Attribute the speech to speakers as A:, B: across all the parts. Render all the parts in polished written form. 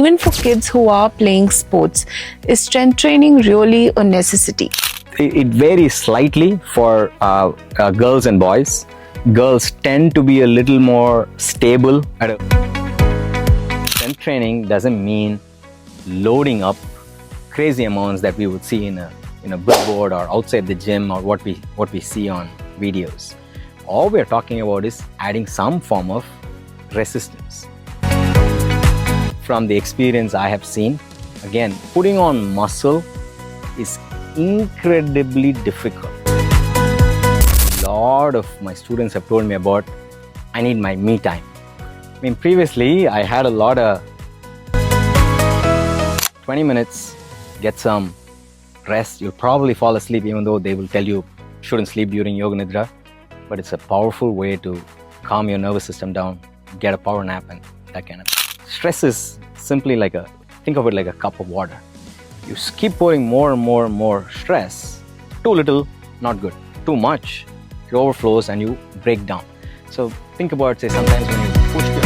A: even for kids who are playing sports, is strength training really a necessity?
B: It varies slightly for girls and boys. Girls tend to be a little more stable. Strength training doesn't mean loading up crazy amounts that we would see in a billboard or outside the gym or what we see on videos. All we're talking about is adding some form of resistance. From the experience I have seen, again, putting on muscle is incredibly difficult. A lot of my students have told me about, I need my me time. I mean, previously I had a lot of 20 minutes, get some rest, you'll probably fall asleep, even though they will tell you shouldn't sleep during Yoga Nidra. But it's a powerful way to calm your nervous system down, get a power nap and that kind of thing. Stress is simply think of it like a cup of water. You keep pouring more and more and more stress. Too little, not good. Too much, it overflows and you break down. So think about, say, sometimes when you push yourself.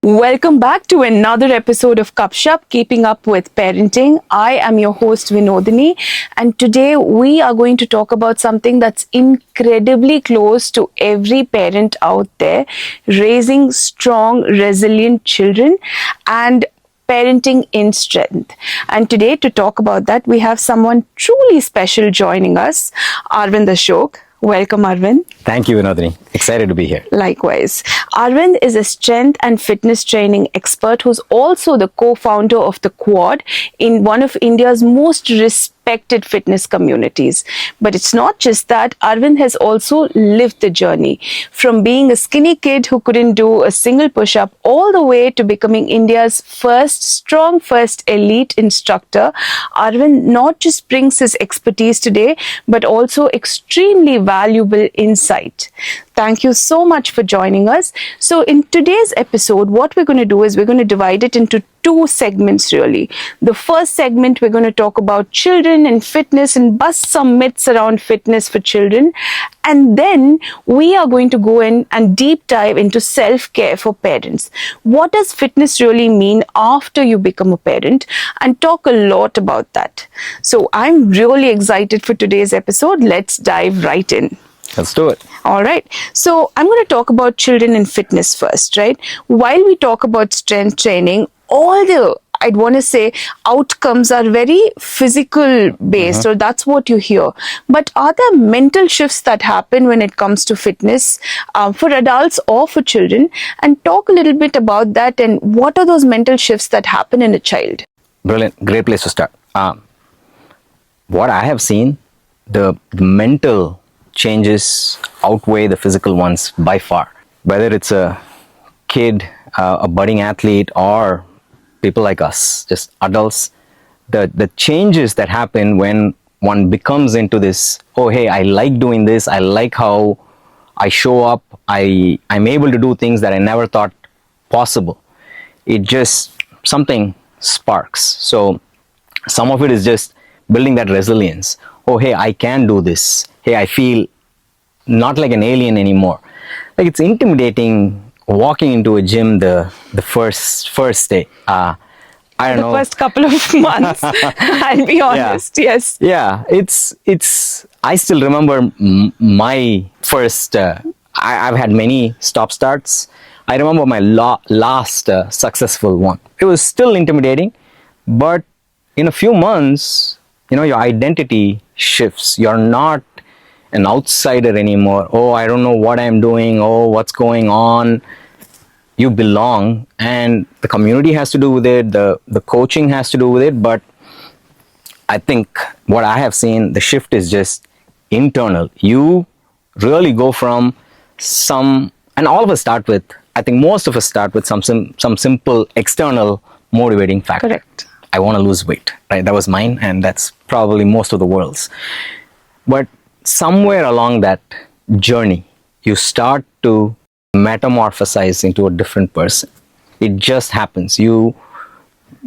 A: Welcome back to another episode of Kupshup, Keeping Up with Parenting. I am your host Vinodhini, and today we are going to talk about something that's incredibly close to every parent out there: raising strong, resilient children and parenting in strength. And today, to talk about that, we have someone truly special joining us, Arvind Ashok. Welcome, Arvind.
B: Thank you, Vinodhini. Excited to be here.
A: Likewise. Arvind is a strength and fitness training expert who's also the co-founder of the Quad, in one of India's most respected fitness communities. But it's not just that. Arvind has also lived the journey from being a skinny kid who couldn't do a single push-up all the way to becoming India's first elite instructor. Arvind not just brings his expertise today, but also extremely valuable insight. Thank you so much for joining us. So in today's episode, what we're going to do is we're going to divide it into two segments really. The first segment, we're going to talk about children and fitness and bust some myths around fitness for children. And then we are going to go in and deep dive into self-care for parents. What does fitness really mean after you become a parent? And talk a lot about that. So I'm really excited for today's episode. Let's dive right in.
B: Let's do it.
A: All right. So I'm going to talk about children and fitness first, right? While we talk about strength training, all the, I'd want to say, outcomes are very physical based, or that's what you hear. But are there mental shifts that happen when it comes to fitness for adults or for children? And talk a little bit about that and what are those mental shifts that happen in a child?
B: Brilliant. Great place to start. What I have seen, the mental changes outweigh the physical ones by far. Whether it's a kid, a budding athlete, or people like us, just adults, the changes that happen when one becomes into this, oh hey, I like doing this, I like how I show up, I'm able to do things that I never thought possible. It just, something sparks. So some of it is just building that resilience. Oh hey, I can do this. Hey, I feel not like an alien anymore. Like, it's intimidating walking into a gym the first day. I don't know.
A: The first couple of months, I'll be honest.
B: Yeah.
A: Yes.
B: Yeah, it's. I still remember my first. I've had many stop starts. I remember my last successful one. It was still intimidating, but in a few months, your identity shifts. You're not an outsider anymore. Oh, I don't know what I'm doing. Oh, what's going on? You belong, and the community has to do with it. The coaching has to do with it. But I think what I have seen, the shift is just internal. You really go from some, and all of us start with, I think most of us start with some simple external motivating factor.
A: Correct.
B: I want to lose weight, right? That was mine, and that's probably most of the world's. But somewhere along that journey, you start to metamorphosize into a different person. It just happens. You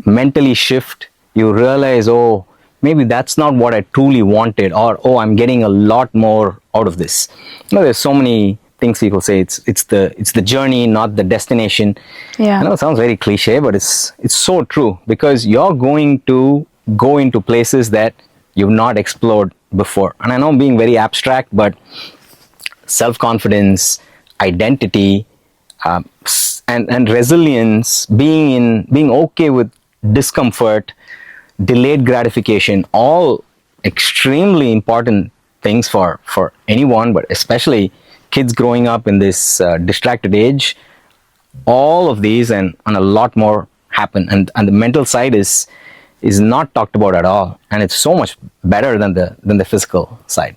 B: mentally shift. You realize, oh, maybe that's not what I truly wanted, or oh, I'm getting a lot more out of this. There's so many things people say. It's the journey, not the destination.
A: Yeah.
B: I know it sounds very cliche, but it's so true, because you're going to go into places that you've not explored before. And I know I'm being very abstract, but self-confidence, identity, and resilience, being okay with discomfort, delayed gratification, all extremely important things for anyone, but especially kids growing up in this distracted age. All of these and a lot more happen, and the mental side is not talked about at all, and it's so much better than the physical side.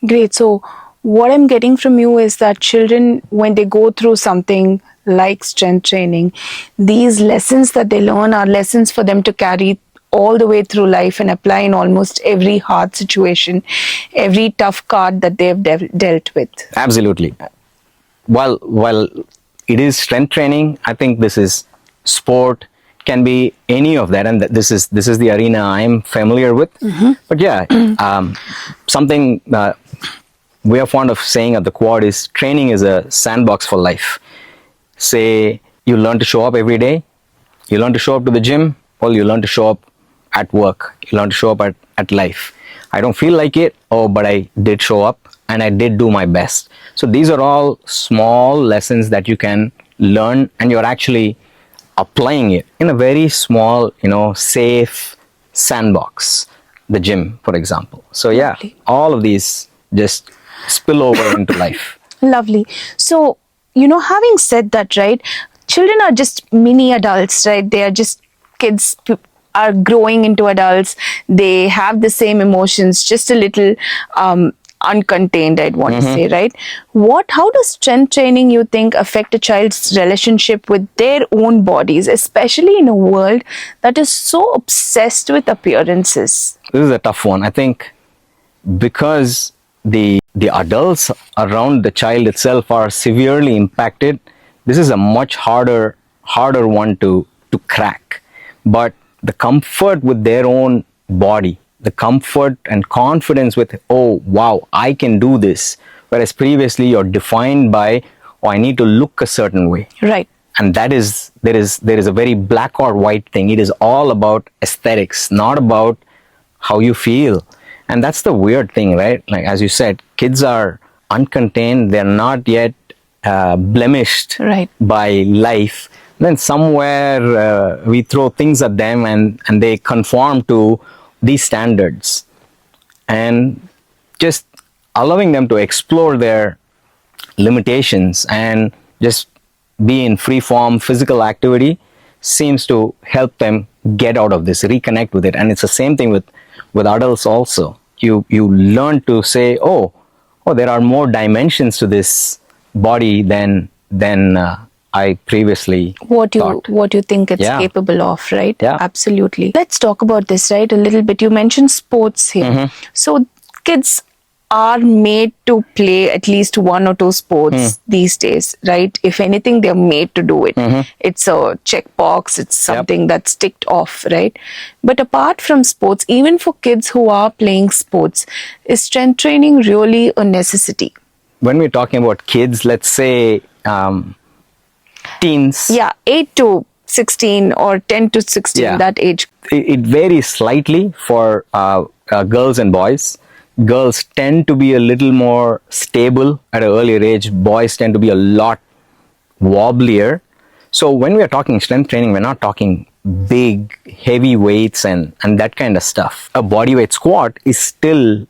A: Great. So what I'm getting from you is that children, when they go through something like strength training, these lessons that they learn are lessons for them to carry all the way through life and apply in almost every hard situation, every tough card that they've dealt with.
B: Absolutely. While it is strength training, I think this is sport, can be any of that, and this is the arena I'm familiar with. But yeah, something we are fond of saying at the quad is training is a sandbox for life. Say you learn to show up every day, you learn to show up to the gym, well, you learn to show up at work, you learn to show up at life. I don't feel like it, but I did show up and I did do my best. So these are all small lessons that you can learn, and you're actually applying it in a very small, safe sandbox, the gym, for example. So yeah,
A: Lovely.
B: all of these just spill over into life.
A: Lovely. So, having said that, right, children are just mini adults, right? They are just kids are growing into adults. They have the same emotions, just a little uncontained, I'd want to say, right? How does strength training, you think, affect a child's relationship with their own bodies, especially in a world that is so obsessed with appearances?
B: This is a tough one. I think because the adults around the child itself are severely impacted, this is a much harder one to crack. But the comfort with their own body, the comfort and confidence with, oh wow, I can do this, whereas previously you're defined by, oh, I need to look a certain way.
A: Right.
B: And there is a very black or white thing. It is all about aesthetics, not about how you feel. And that's the weird thing, right? Like, as you said, kids are uncontained. They're not yet blemished
A: Right.
B: by life. Then somewhere we throw things at them, and they conform to these standards. And just allowing them to explore their limitations and just be in free form physical activity seems to help them get out of this, reconnect with it. And it's the same thing with adults also. You learn to say, oh, there are more dimensions to this body than I previously thought.
A: What you think it's capable of, right?
B: Yeah.
A: Absolutely. Let's talk about this, right, a little bit. You mentioned sports here. So kids are made to play at least one or two sports these days, right? If anything, they're made to do it. It's a checkbox. It's something that's ticked off, right? But apart from sports, even for kids who are playing sports, is strength training really a necessity?
B: When we're talking about kids, let's say teens.
A: Yeah, 8 to 16 or 10 to 16, that age.
B: It varies slightly for girls and boys. Girls tend to be a little more stable at an earlier age. Boys tend to be a lot wobblier. So when we are talking strength training, we're not talking big, heavy weights and that kind of stuff. A bodyweight squat is still,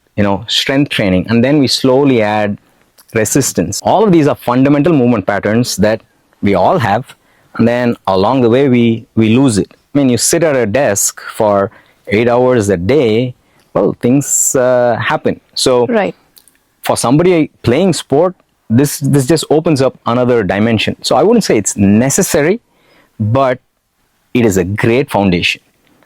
B: strength training. And then we slowly add resistance. All of these are fundamental movement patterns that we all have. And then along the way, we lose it. I mean, you sit at a desk for 8 hours a day, well, things happen. So
A: right.
B: For somebody playing sport, this just opens up another dimension. So I wouldn't say it's necessary, but it is a great foundation.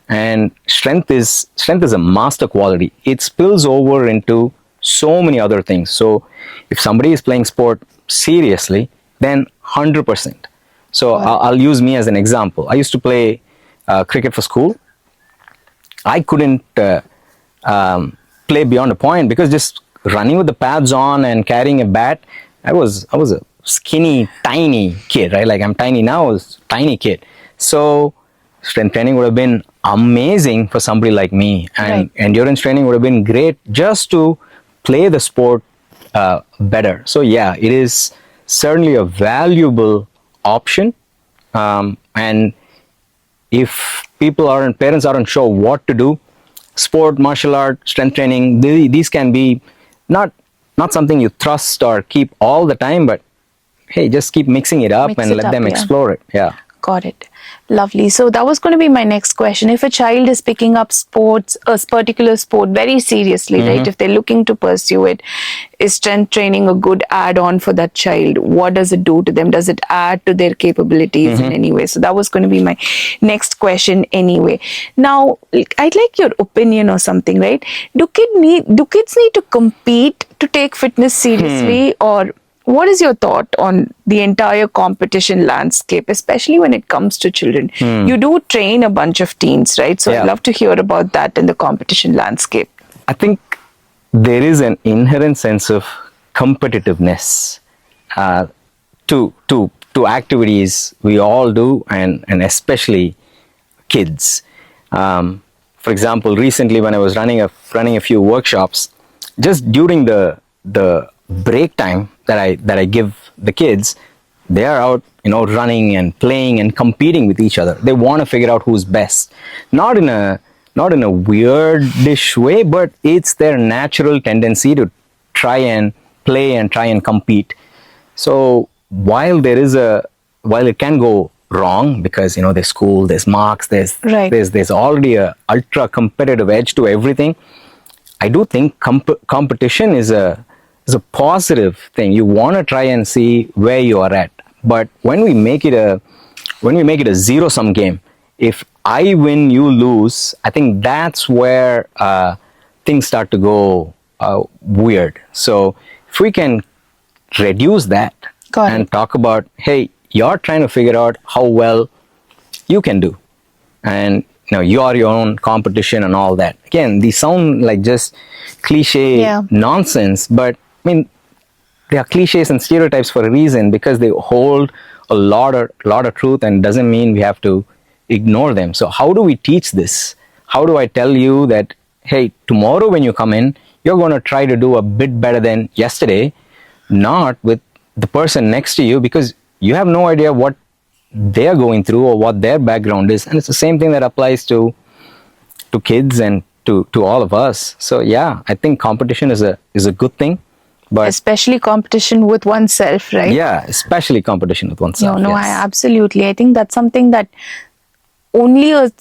B: And strength is a master quality. It spills over into so many other things. So if somebody is playing sport seriously, then 100%. So I'll use me as an example. I used to play cricket for school. I couldn't play beyond a point because just running with the pads on and carrying a bat, I was a skinny, tiny kid, right? Like I'm tiny now, I was a tiny kid. So strength training would have been amazing for somebody like me, and
A: Right.
B: endurance training would have been great just to play the sport better. So yeah, it is certainly a valuable option, and if parents aren't sure what to do, sport, martial art, strength training, these can be not something you thrust or keep all the time, but hey, just keep mixing it up
A: Mix
B: and
A: it
B: let
A: up,
B: them
A: yeah.
B: explore it. Yeah.
A: Got it. Lovely. So that was going to be my next question. If a child is picking up sports, a particular sport very seriously, right? If they're looking to pursue it, is strength training a good add-on for that child? What does it do to them? Does it add to their capabilities in any way? So that was going to be my next question anyway. Now, I'd like your opinion or something, right? Do kids need to compete to take fitness seriously, or what is your thought on the entire competition landscape, especially when it comes to children? You do train a bunch of teens, right? So
B: Yeah.
A: I'd love to hear about that in the competition landscape.
B: I think there is an inherent sense of competitiveness to activities we all do, and especially kids. For example, recently when I was running a few workshops, just during the break time that I give the kids, they are out, running and playing and competing with each other. They want to figure out who's best, not in a weirdish way, but it's their natural tendency to try and play and try and compete. So while it can go wrong, because there's school, there's marks,
A: Right.
B: there's already a ultra competitive edge to everything. I do think competition is a positive thing. You want to try and see where you are at. But when we make it a zero sum game, if I win, you lose, I think that's where things start to go weird. So if we can reduce that
A: Got
B: and
A: it.
B: talk about, hey, you're trying to figure out how well you can do, and you are your own competition and all that. Again, these sound like just cliche
A: Yeah.
B: nonsense, but I mean, they are cliches and stereotypes for a reason, because they hold a lot of truth, and doesn't mean we have to ignore them. So how do we teach this? How do I tell you that, hey, tomorrow when you come in, you're going to try to do a bit better than yesterday, not with the person next to you, because you have no idea what they're going through or what their background is. And it's the same thing that applies to kids and to all of us. So yeah, I think competition is a good thing, but
A: Especially competition with oneself, right?
B: yeah, especially competition with oneself.
A: No,
B: yes.
A: I absolutely. I think that's something that only a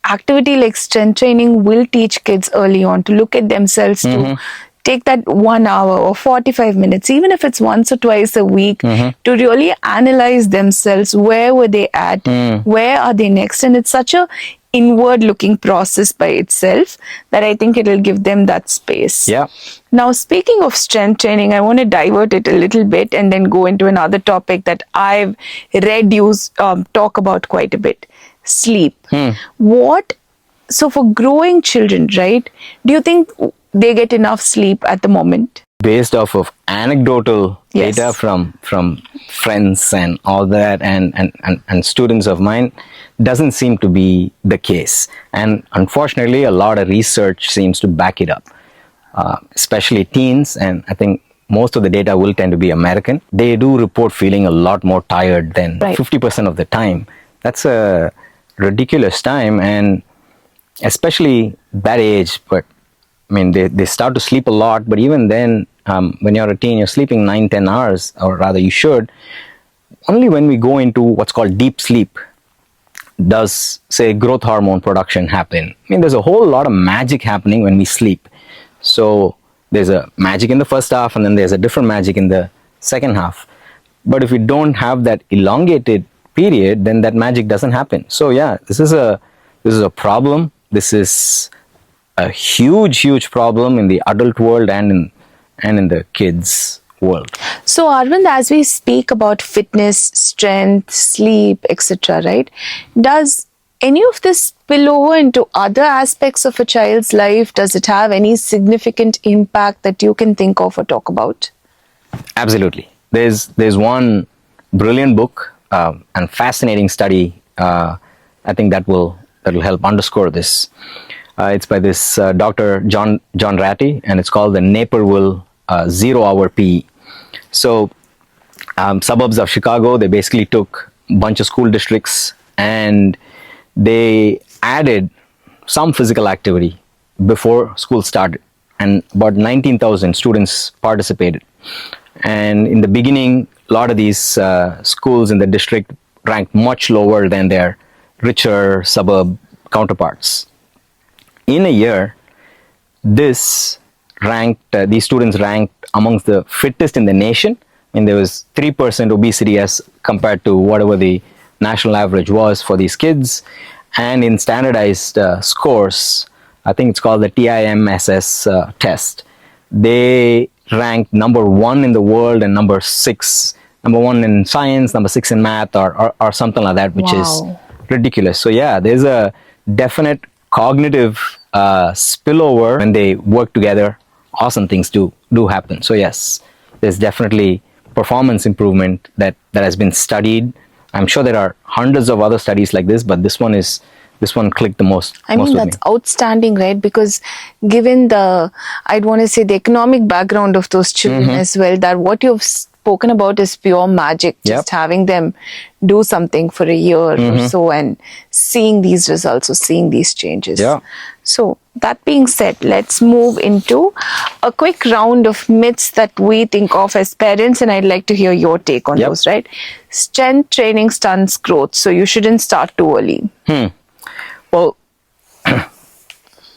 A: activity like strength training will teach kids early on to look at themselves, to take that 1 hour or 45 minutes, even if it's once or twice a week, to really analyze themselves. Where were they at? Where are they next? And it's such a inward looking process by itself that I think it'll give them that space.
B: Yeah.
A: Now, speaking of strength training, I want to divert it a little bit and then go into another topic that I've read you talk about quite a bit: sleep. So for growing children, right, do you think they get enough sleep at the moment?
B: Based off of anecdotal
A: Yes.
B: data from friends and all that, and students of mine, doesn't seem to be the case. And unfortunately, a lot of research seems to back it up, especially teens. And I think most of the data will tend to be American. They do report feeling a lot more tired than
A: Right.
B: 50% of the time. That's a ridiculous time, and especially that age. But I mean, they start to sleep a lot, but even then, when you're a teen, you're sleeping 9-10 hours, or rather you should. Only when we go into what's called deep sleep does, say, growth hormone production happen. I mean, there's a whole lot of magic happening when we sleep. So there's a magic in the first half, and then there's a different magic in the second half. But if we don't have that elongated period, then that magic doesn't happen. So yeah, this is a problem. This is a huge problem in the adult world and in the kids world.
A: So, Arvind, as we speak about fitness, strength, sleep, etc., right, does any of this spill over into other aspects of a child's life? Does it have any significant impact that you can think of or talk about?
B: Absolutely. There's one brilliant book and fascinating study. I think that'll help underscore this. It's by this Dr. John Ratty, and it's called the Naperville Zero Hour PE. So, suburbs of Chicago, they basically took a bunch of school districts and they added some physical activity before school started, and about 19,000 students participated. And in the beginning, a lot of these schools in the district ranked much lower than their richer suburb counterparts. In a year, these students ranked amongst the fittest in the nation. I mean, there was 3% obesity as compared to whatever the national average was for these kids. And in standardized scores, I think it's called the TIMSS test, they ranked number 1 in the world and number 1 in science, number 6 in math, or something like that, which is ridiculous. So yeah, there's a definite cognitive spillover when they work together. Awesome things do happen. So yes, there's definitely performance improvement that has been studied. I'm sure there are hundreds of other studies like this, but this one clicked the most.
A: I mean, that's outstanding, right? Because given I'd want to say the economic background of those children as well, that what you've spoken about is pure magic. Just having them do something for a year or so and seeing these results or seeing these changes.
B: Yeah.
A: So that being said, let's move into a quick round of myths that we think of as parents, and I'd like to hear your take on those, right? Strength training stunts growth, so you shouldn't start too early.
B: Well,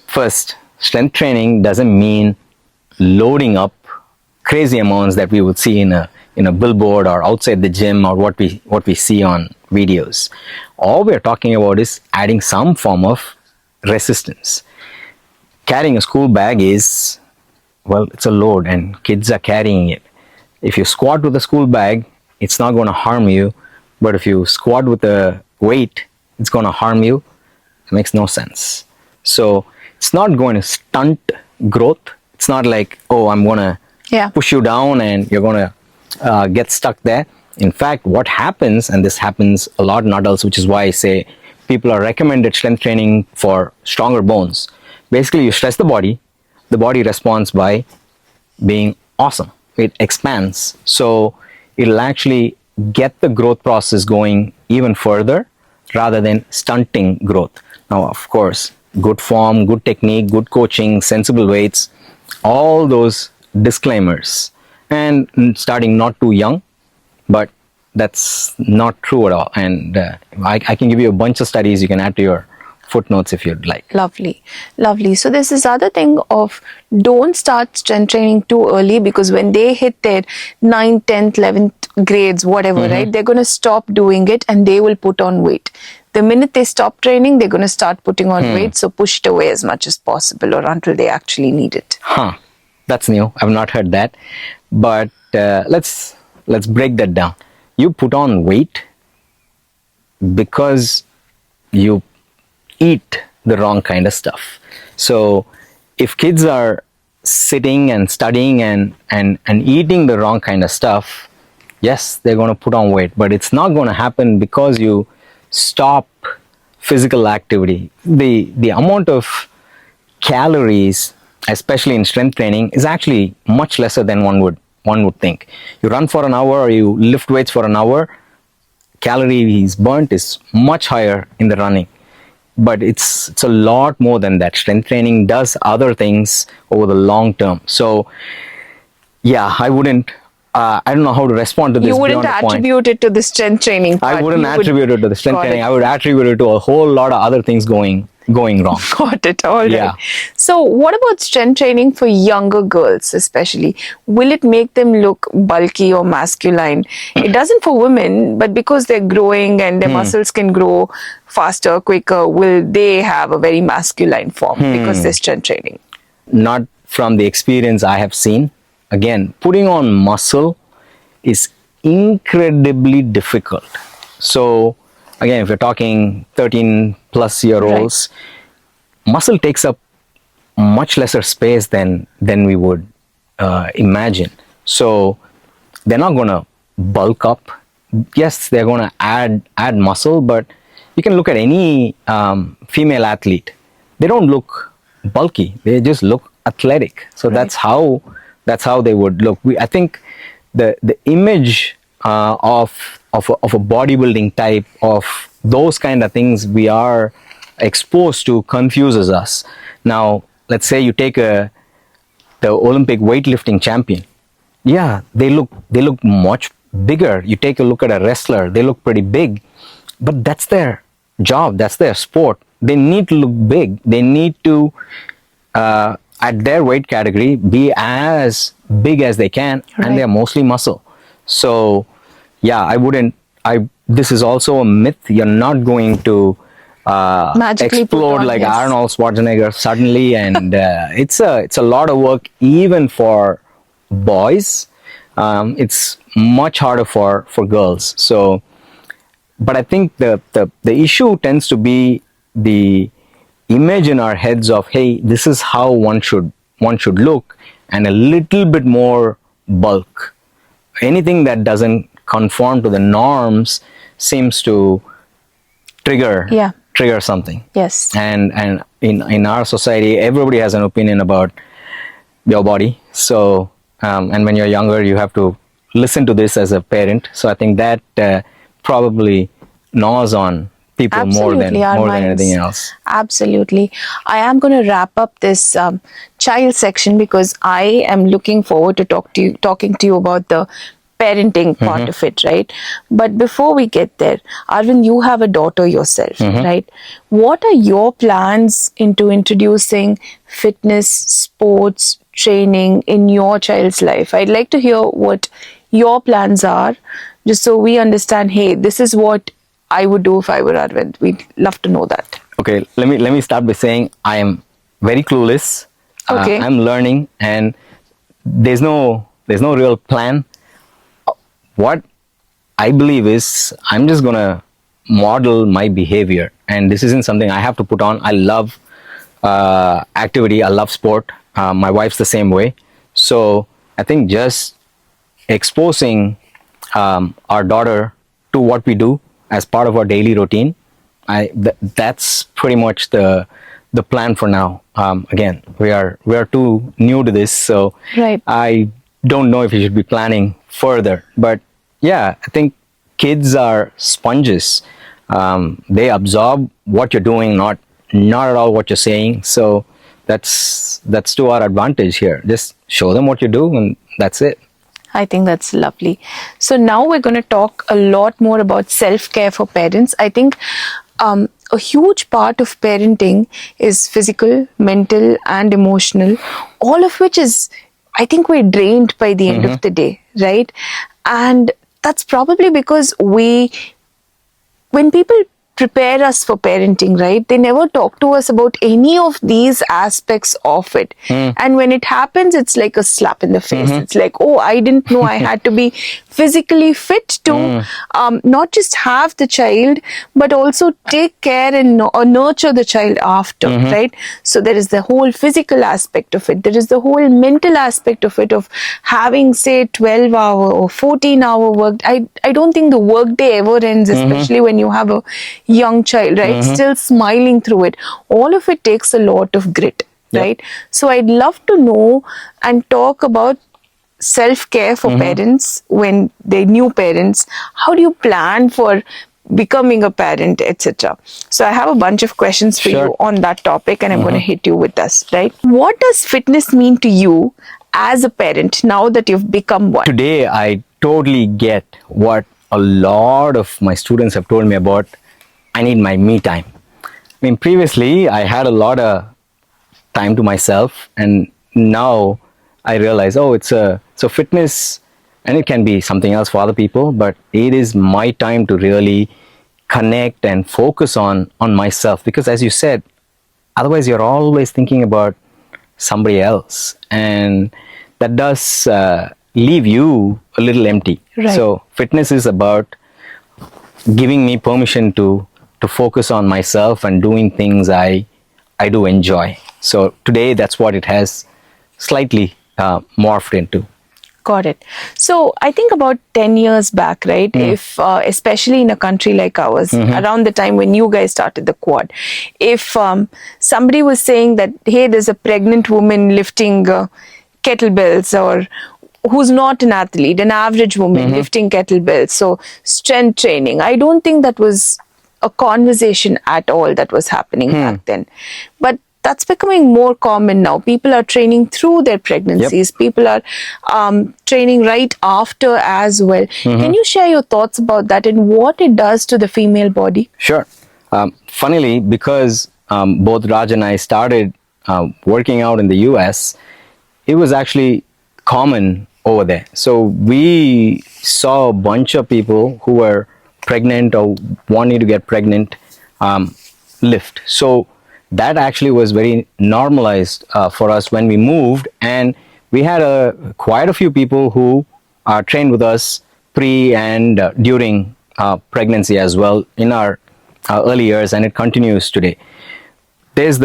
B: first, strength training doesn't mean loading up crazy amounts that we would see in a billboard or outside the gym or what we see on videos. All we're talking about is adding some form of resistance. Carrying a school bag is, well, it's a load and kids are carrying it. If you squat with a school bag, it's not going to harm you, but if you squat with a weight, it's going to harm you. It makes no sense. So it's not going to stunt growth. It's not like, oh, I'm going to push you down and you're going to get stuck there. In fact, what happens, and this happens a lot in adults, which is why I say people are recommended strength training for stronger bones. Basically, you stress the body responds by being awesome. It expands. So it'll actually get the growth process going even further rather than stunting growth. Now, of course, good form, good technique, good coaching, sensible weights, all those disclaimers. And starting not too young, but that's not true at all. And I can give you a bunch of studies you can add to your footnotes if you'd like.
A: Lovely. So there's this other thing of don't start strength training too early, because when they hit their 9th, 10th, 11th grades, whatever, right, they're going to stop doing it and they will put on weight. The minute they stop training, they're going to start putting on weight. So push it away as much as possible or until they actually need it.
B: That's new. I've not heard that. But let's break that down. You put on weight because you eat the wrong kind of stuff. So if kids are sitting and studying and eating the wrong kind of stuff, yes, they're going to put on weight, but it's not going to happen because you stop physical activity. The amount of calories, especially in strength training, is actually much lesser than one would think. You run for an hour or you lift weights for an hour, calories burnt is much higher in the running. But it's a lot more than that. Strength training does other things over the long term. So yeah, I don't know how to respond to this.
A: You wouldn't attribute it to the strength training part.
B: I wouldn't attribute it to the strength training. I would attribute it to a whole lot of other things going wrong.
A: Got it. All right.
B: Yeah.
A: So what about strength training for younger girls especially? Will it make them look bulky or masculine? It doesn't for women, but because they're growing and their muscles can grow faster, quicker, will they have a very masculine form because they're strength training?
B: Not from the experience I have seen. Again, putting on muscle is incredibly difficult. So again, if you're talking 13 plus year olds, muscle takes up much lesser space than we would imagine. So they're not going to bulk up. Yes, they're going to add muscle, but you can look at any female athlete. They don't look bulky. They just look athletic. So that's how they would look. I think the image of a bodybuilding type, of those kind of things we are exposed to, confuses us. Now, let's say you take the Olympic weightlifting champion. Yeah, they look much bigger. You take a look at a wrestler, they look pretty big, but that's their job, that's their sport. They need to look big. They need to at their weight category be as big as they can, and they're mostly muscle. So yeah, this is also a myth. You're not going to
A: magically
B: explode like Arnold Schwarzenegger suddenly, and it's a lot of work even for boys. It's much harder for girls. So, but I think the issue tends to be the image in our heads of, hey, this is how one should look, and a little bit more bulk. Anything that doesn't conform to the norms seems to trigger something.
A: Yes.
B: And in our society, everybody has an opinion about your body. So and when you're younger, you have to listen to this as a parent. So I think that probably gnaws on people more than anything else.
A: Absolutely. I am going to wrap up this child section, because I am looking forward to talking to you about the parenting part of it, right? But before we get there, Arvind, you have a daughter yourself, right? What are your plans into introducing fitness, sports, training in your child's life? I'd like to hear what your plans are, just so we understand, hey, this is what I would do if I were Arvind. We'd love to know that.
B: Okay, let me start by saying I am very clueless.
A: Okay.
B: I'm learning, and there's no real plan. What I believe is I'm just gonna model my behavior, and this isn't something I have to put on. I love activity. I love sport. My wife's the same way. So I think just exposing our daughter to what we do as part of our daily routine, that's pretty much the plan for now. Again, we are too new to this, so I don't know if you should be planning further. But yeah, I think kids are sponges. They absorb what you're doing, not at all what you're saying. So that's to our advantage here. Just show them what you do, and that's it.
A: I think that's lovely. So now we're going to talk a lot more about self-care for parents. I think a huge part of parenting is physical, mental, and emotional, all of which is, I think, we're drained by the end of the day, right? And that's probably because when people prepare us for parenting, right, they never talk to us about any of these aspects of it. And when it happens, it's like a slap in the face. It's like, oh, I didn't know I had to be physically fit to not just have the child, but also take care and nurture the child after, right? So there is the whole physical aspect of it. There is the whole mental aspect of it, of having, say, 12-hour or 14-hour work. I don't think the work day ever ends, especially when you have a young child, right? Still smiling through it. All of it takes a lot of grit, right? So I'd love to know and talk about self-care for parents when they're new parents. How do you plan for becoming a parent, etc.? So I have a bunch of questions for you on that topic, and I'm going to hit you with this, right? What does fitness mean to you as a parent now that you've become one?
B: Today, I totally get what a lot of my students have told me about. I need my me time. I mean, previously I had a lot of time to myself, and now I realize, so fitness, and it can be something else for other people, but it is my time to really connect and focus on myself. Because as you said, otherwise you're always thinking about somebody else, and that does leave you a little empty. So fitness is about giving me permission to focus on myself and doing things I do enjoy. So today, that's what it has slightly morphed into.
A: Got it. So I think about 10 years back, right? If, especially in a country like ours, around the time when you guys started the quad, if somebody was saying that, hey, there's a pregnant woman lifting kettlebells, or who's not an athlete, an average woman lifting kettlebells, so strength training, I don't think that was a conversation at all that was happening back then. But that's becoming more common now. People are training through their pregnancies. People are training right after as well. Can you share your thoughts about that and what it does to the female body?
B: Sure. Funnily, because both Raj and I started working out in the US, it was actually common over there. So we saw a bunch of people who were pregnant or wanting to get pregnant lift. So that actually was very normalized for us when we moved, and we had quite a few people who trained with us pre and during pregnancy as well in our early years, and it continues today. There's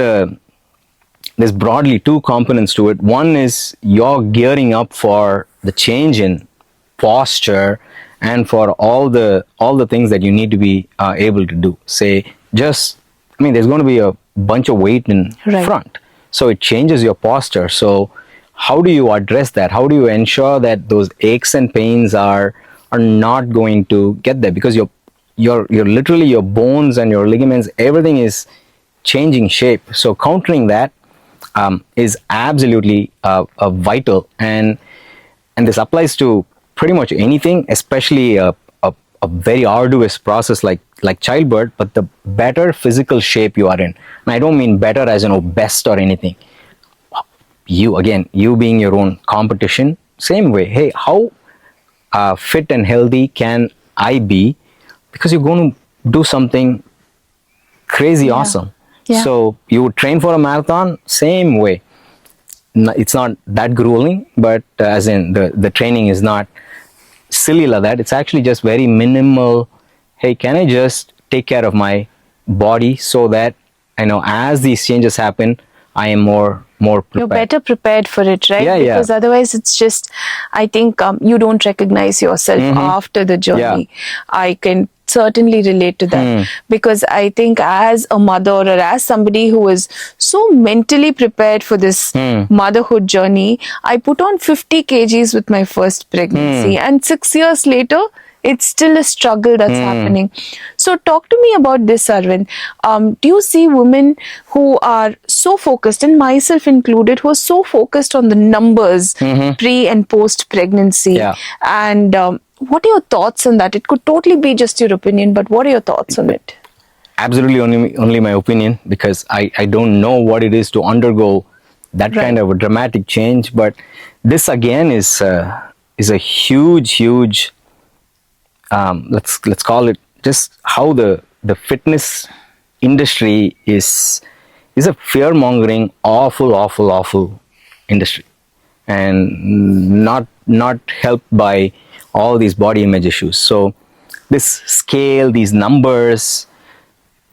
B: broadly two components to it. One is you're gearing up for the change in posture and for all the things that you need to be able to do. Say, there's going to be a bunch of weight in front, so it changes your posture. So how do you address that? How do you ensure that those aches and pains are not going to get there? Because you're literally, your bones and your ligaments, everything is changing shape. So countering that is absolutely vital, and this applies to pretty much anything, especially a very arduous process like childbirth. But the better physical shape you are in, and I don't mean better as best or anything. You being your own competition, same way. Hey, how fit and healthy can I be? Because you're going to do something crazy awesome.
A: Yeah.
B: So you would train for a marathon, same way. It's not that grueling, but as in the training is not silly like that. It's actually just very minimal. Hey, can I just take care of my body so that as these changes happen, I am more prepared.
A: You're better prepared for it, right?
B: Yeah,
A: because otherwise it's just, I think you don't recognize yourself after the journey. I can certainly relate to that, because I think as a mother or as somebody who is so mentally prepared for this motherhood journey, I put on 50 kgs with my first pregnancy, and 6 years later it's still a struggle that's happening. So talk to me about this, Arvind. Do you see women who are so focused, and myself included, who are so focused on the numbers pre and post pregnancy? And what are your thoughts on that? It could totally be just your opinion, but what are your thoughts on it?
B: Absolutely only my opinion, because I don't know what it is to undergo that kind of a dramatic change. But this again is a huge let's call it just how the fitness industry is a fear-mongering, awful industry, and not helped by all these body image issues. So this scale, these numbers,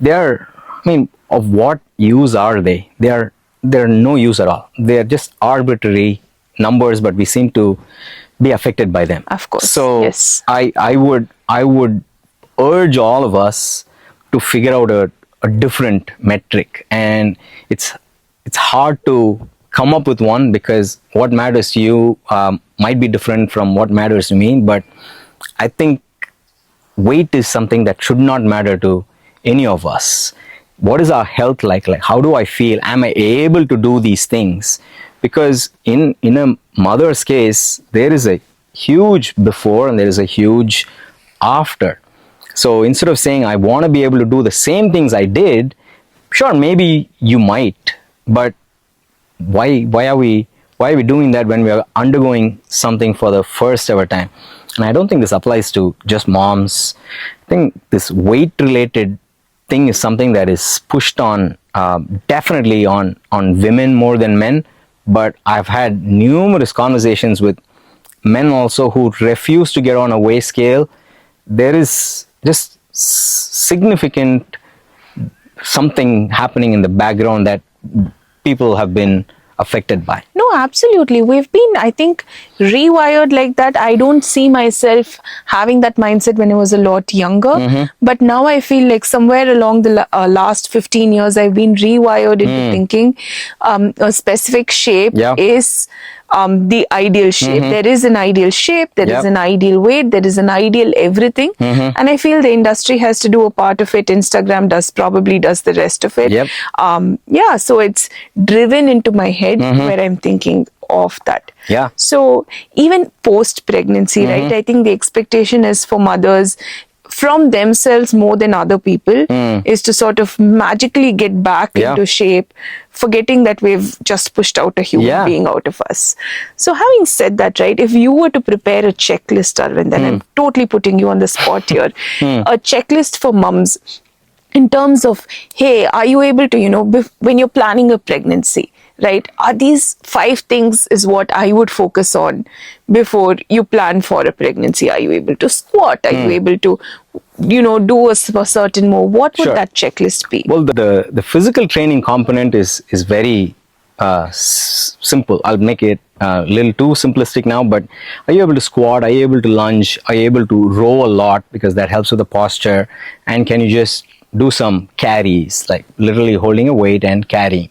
B: of what use are they? They're no use at all. They're just arbitrary numbers, but we seem to be affected by them.
A: Of course.
B: So
A: yes.
B: I would urge all of us to figure out a different metric, and it's hard to come up with one, because what matters to you might be different from what matters to me. But I think weight is something that should not matter to any of us. What is our health like? Like, how do I feel? Am I able to do these things? Because in a mother's case, there is a huge before and there is a huge after. So instead of saying I want to be able to do the same things I did, sure, maybe you might, but why are we doing that when we are undergoing something for the first ever time? And I don't think this applies to just moms. I think this weight related thing is something that is pushed on definitely on women more than men. But I've had numerous conversations with men also who refuse to get on a weigh scale. There is just significant something happening in the background that people have been affected by.
A: No, absolutely. We've been, I think, rewired like that. I don't see myself having that mindset when I was a lot younger. But now I feel like somewhere along the last 15 years, I've been rewired into thinking a specific shape
B: Yeah.
A: is the ideal shape. There is an ideal shape, there is
B: Yep.
A: an ideal weight, there is an ideal everything. And I feel the industry has to do a part of it. Instagram probably does the rest of it.
B: Yep.
A: Yeah, so it's driven into my head where I'm thinking of that.
B: Yeah.
A: So even post pregnancy, right? I think the expectation is for mothers from themselves more than other people is to sort of magically get back
B: Yeah.
A: into shape, forgetting that we've just pushed out a human
B: Yeah.
A: being out of us. So having said that, right, if you were to prepare a checklist, Arvind, then I'm totally putting you on the spot here, a checklist for mums in terms of, hey, are you able to, when you're planning a pregnancy, right, are these 5 things is what I would focus on before you plan for a pregnancy? Are you able to squat? Are you able to, do a certain move? What would
B: Sure.
A: that checklist be?
B: Well, the physical training component is very simple. I'll make it a little too simplistic now, but are you able to squat? Are you able to lunge? Are you able to row a lot, because that helps with the posture? And can you just do some carries, like literally holding a weight and carrying?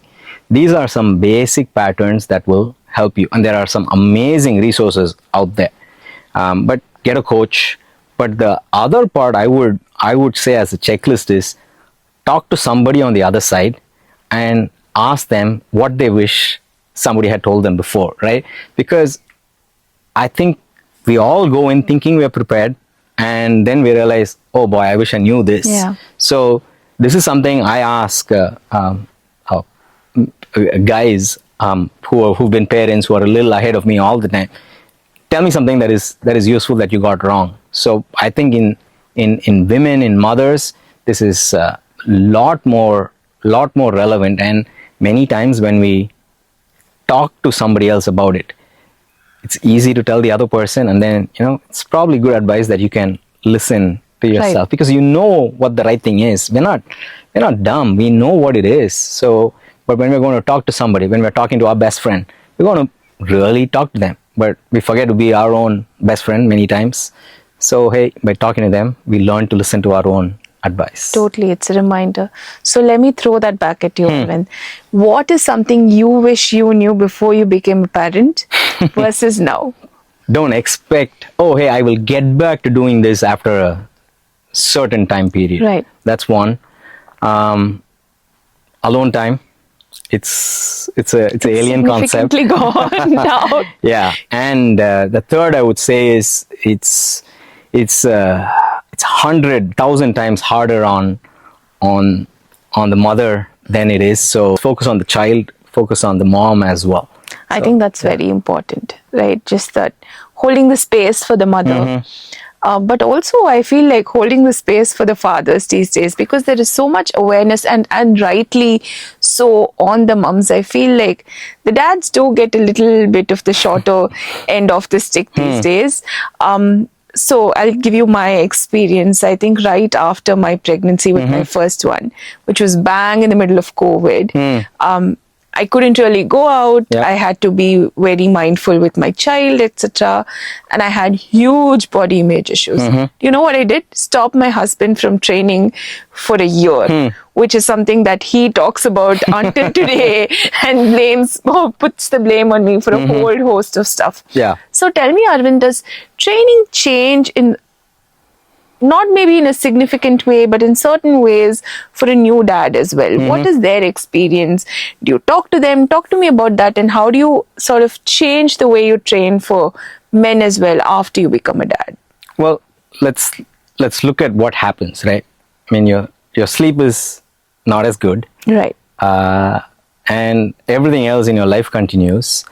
B: These are some basic patterns that will help you, and there are some amazing resources out there. But get a coach. But the other part I would say as a checklist is talk to somebody on the other side and ask them what they wish somebody had told them before, right? Because I think we all go in thinking we're prepared, and then we realize, oh boy, I wish I knew this.
A: Yeah.
B: So this is something I ask guys who've been parents, who are a little ahead of me all the time. Tell me something that is useful that you got wrong. So I think in women, in mothers, this is lot more relevant. And many times when we talk to somebody else about it, it's easy to tell the other person, and then it's probably good advice that you can listen to yourself.
A: Right.
B: Because you know what the right thing is. We're not dumb. We know what it is. So, but when we're going to talk to somebody, when we're talking to our best friend, we're going to really talk to them. But we forget to be our own best friend many times. So, hey, by talking to them, we learn to listen to our own advice.
A: Totally, it's a reminder. So let me throw that back at you, Arvind. What is something you wish you knew before you became a parent versus now?
B: Don't expect, oh, hey, I will get back to doing this after a certain time period.
A: Right.
B: That's one. Alone time. It's an alien concept.
A: Significantly gone now.
B: Yeah, and the third I would say is it's 100,000 times harder on the mother than it is. So focus on the child, focus on the mom as well.
A: I think that's very important, right? Just that holding the space for the mother. But also I feel like holding the space for the fathers these days, because there is so much awareness and rightly so on the mums. I feel like the dads do get a little bit of the shorter end of the stick these days. So I'll give you my experience. I think right after my pregnancy with my first one, which was bang in the middle of COVID, I couldn't really go out.
B: Yeah.
A: I had to be very mindful with my child, etc. And I had huge body image issues. You know what I did? Stop my husband from training for a year, which is something that he talks about until today and puts the blame on me for a whole host of stuff.
B: Yeah.
A: So tell me, Arvind, does training change in not maybe in a significant way, but in certain ways for a new dad as well? What is their experience? Do you talk to them? Talk to me about that. And how do you sort of change the way you train for men as well after you become a dad?
B: Well, let's look at what happens, right? I mean, your sleep is not as good,
A: Right.
B: and everything else in your life continues.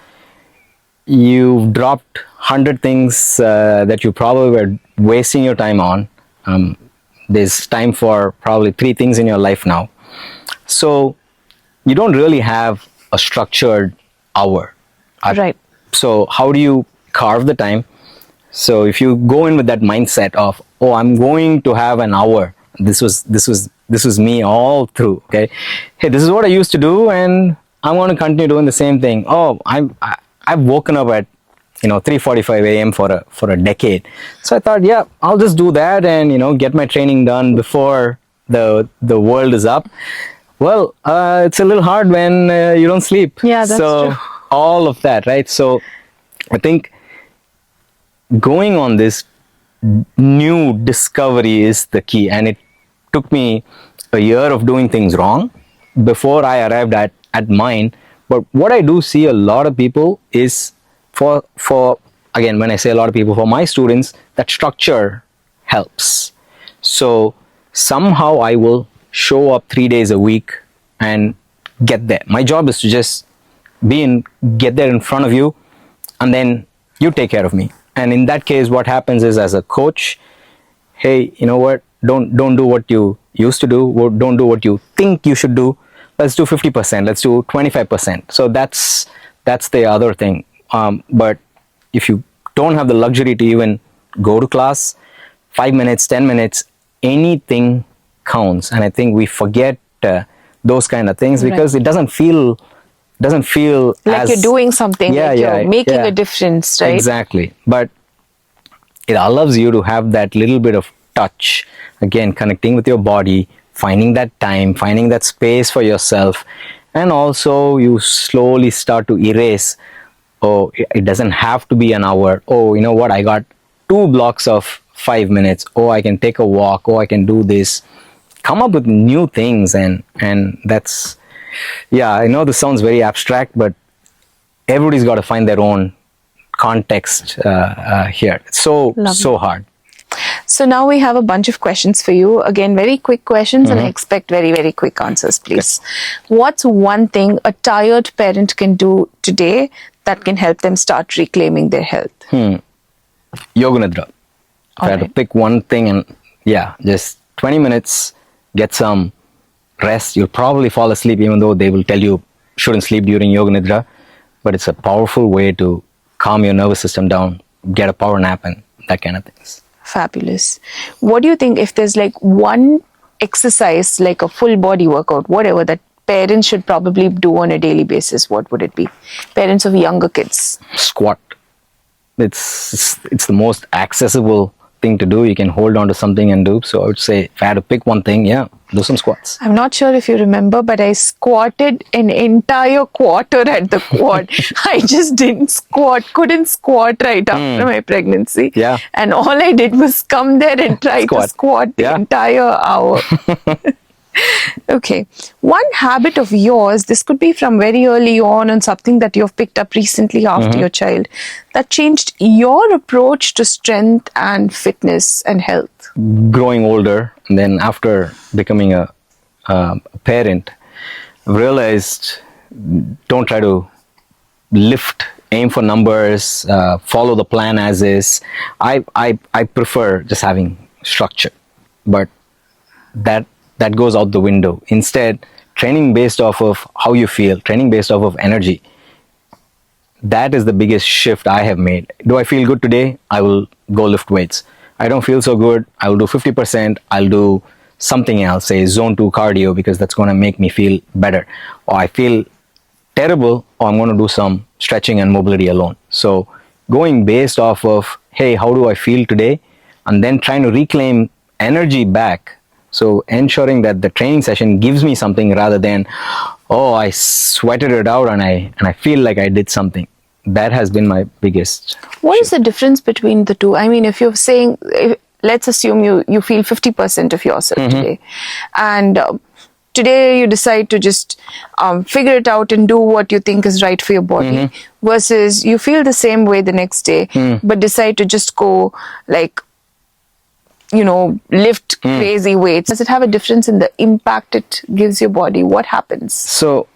B: You've dropped 100 things that you probably were wasting your time on. There's time for probably 3 things in your life now. So you don't really have a structured hour.
A: Right.
B: So how do you carve the time? So if you go in with that mindset of, oh, I'm going to have an hour this was me all through. Okay, hey, this is what I used to do, and I'm going to continue doing the same thing. Oh, I've woken up at 3:45 a.m. for a decade. So I thought, yeah, I'll just do that and get my training done before the world is up. Well, it's a little hard when you don't sleep.
A: Yeah, that's true.
B: All of that, right? So I think going on this new discovery is the key, and it took me a year of doing things wrong before I arrived at mine. But what I do see a lot of people is for again, when I say a lot of people, for my students, that structure helps. So somehow I will show up 3 days a week and get there. My job is to just get there in front of you, and then you take care of me. And in that case, what happens is, as a coach, hey, you know what, don't do what you used to do, don't do what you think you should do. Let's do 50%, let's do 25%. So that's the other thing. But if you don't have the luxury to even go to class, 5 minutes, 10 minutes, anything counts. And I think we forget those kind of things, because it doesn't feel
A: like you're doing something, like you're making a difference, right?
B: Exactly. But it allows you to have that little bit of touch, again, connecting with your body, finding that time, finding that space for yourself. And also you slowly start to erase, oh, it doesn't have to be an hour. Oh, you know what, I got 2 blocks of 5 minutes. Oh, I can take a walk. Oh, I can do this. Come up with new things. And that's, yeah, I know this sounds very abstract, but everybody's got to find their own context here. It's so hard.
A: So now we have a bunch of questions for you. Again, very quick questions, and I expect very, very quick answers, please. Okay. What's one thing a tired parent can do today that can help them start reclaiming their health?
B: Yoga Nidra. If I had to pick one thing, and just 20 minutes, get some rest. You'll probably fall asleep, even though they will tell you shouldn't sleep during Yoga Nidra. But it's a powerful way to calm your nervous system down, get a power nap, and that kind of things.
A: Fabulous. What do you think, if there's like one exercise, like a full body workout, whatever, that parents should probably do on a daily basis, what would it be? Parents of younger kids.
B: Squat. It's the most accessible thing to do. You can hold on to something and do. So I would say, if I had to pick one thing, do some squats.
A: I'm not sure if you remember, but I squatted an entire quarter at the quad. I just couldn't squat right after my pregnancy.
B: Yeah.
A: And all I did was come there and try to squat the entire hour. Okay. One habit of yours, this could be from very early on and something that you've picked up recently after your child, that changed your approach to strength and fitness and health.
B: Growing older, and then after becoming a parent, I've realized, don't try to lift, aim for numbers, follow the plan as is. I prefer just having structure, but that goes out the window. Instead, training based off of how you feel, training based off of energy. That is the biggest shift I have made. Do I feel good today? I will go lift weights. I don't feel so good, I will do 50%. I'll do something else, say zone 2 cardio, because that's going to make me feel better. Or I feel terrible, or I'm going to do some stretching and mobility alone. So going based off of, hey, how do I feel today? And then trying to reclaim energy back. So ensuring that the training session gives me something, rather than, oh, I sweated it out and I feel like I did something. That has been my biggest
A: What is the difference between the two? I mean, if you're saying, let's assume you feel 50% of yourself today, and today you decide to just figure it out and do what you think is right for your body, versus you feel the same way the next day, but decide to just go like, lift crazy weights. Does it have a difference in the impact it gives your body? What happens?
B: So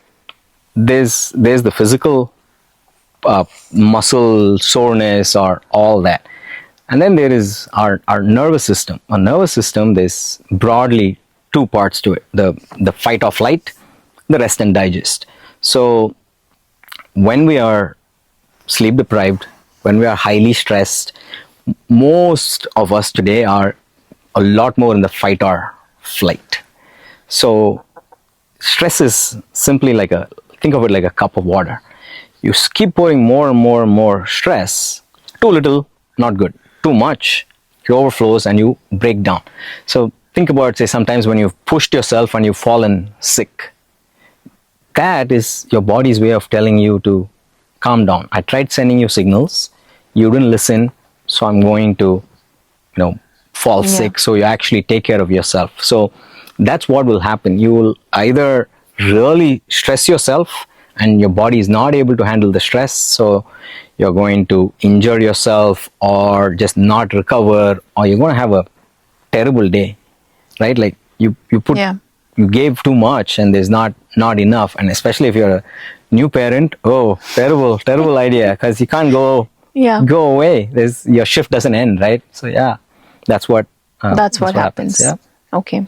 B: there's the physical muscle soreness or all that, and then there is our nervous system. Our nervous system, there's broadly 2 parts to it: the fight or flight, the rest and digest. So when we are sleep deprived, when we are highly stressed, most of us today are a lot more in the fight or flight. So stress is simply think of it like a cup of water. You keep pouring more and more and more stress. Too little, not good. Too much, it overflows and you break down. So think about, say, sometimes when you've pushed yourself and you've fallen sick. That is your body's way of telling you to calm down. I tried sending you signals. You didn't listen. So I'm going to, fall sick. So you actually take care of yourself. So that's what will happen. You will either really stress yourself and your body is not able to handle the stress. So you're going to injure yourself or just not recover, or you're going to have a terrible day, right? Like you gave too much and there's not enough. And especially if you're a new parent, terrible idea, because you can't go away. Your shift doesn't end, right? So that's what happens. Yeah.
A: Okay.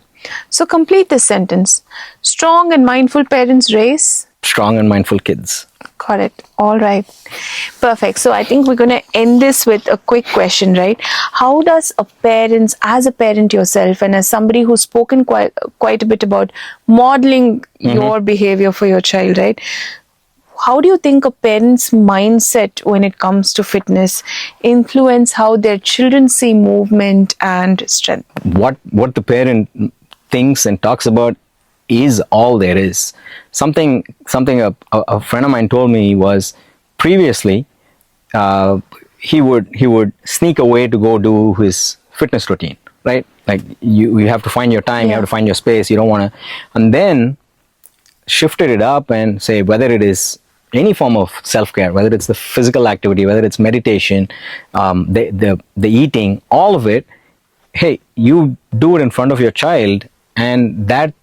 A: So complete this sentence. Strong and mindful parents raise
B: strong and mindful kids.
A: Correct. All right. Perfect. So I think we're going to end this with a quick question, right? How does as a parent yourself, and as somebody who's spoken quite a bit about modeling your behavior for your child, right? How do you think a parent's mindset when it comes to fitness influence how their children see movement and strength?
B: What the parent thinks and talks about is all there is. Something a friend of mine told me was previously he would sneak away to go do his fitness routine, right? Like you have to find your time, you have to find your space, you don't want to, and then shifted it up and say whether it is any form of self-care, whether it's the physical activity, whether it's meditation, the eating, all of it, hey, you do it in front of your child and that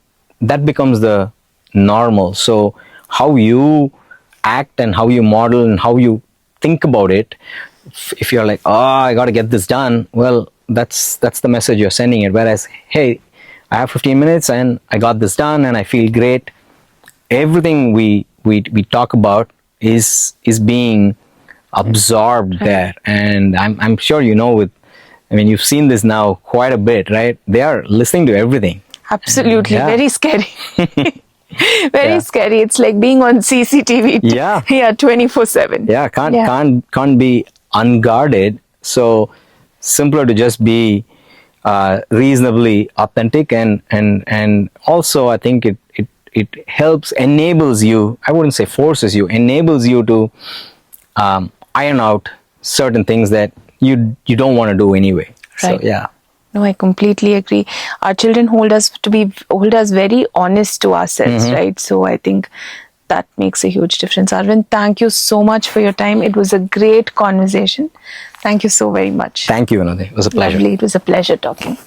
B: becomes the normal. So how you act and how you model and how you think about it, if you're like, I got to get this done, well, that's the message you're sending it. Whereas, hey, I have 15 minutes and I got this done and I feel great. Everything we talk about is being absorbed there. And I'm sure you've seen this now quite a bit, right? They are listening to everything.
A: Absolutely. Very scary. Very scary. It's like being on CCTV. 24/7.
B: Yeah, can't be unguarded. So simpler to just be reasonably authentic, and also I think it helps, enables you, I wouldn't say forces you, enables you to iron out certain things that you don't want to do anyway.
A: Right.
B: So
A: No, I completely agree. Our children hold us very honest to ourselves, right? So I think that makes a huge difference. Arvind, thank you so much for your time. It was a great conversation. Thank you so very much.
B: Thank you, Vinodhini. It was a pleasure.
A: Lovely. It was a pleasure talking.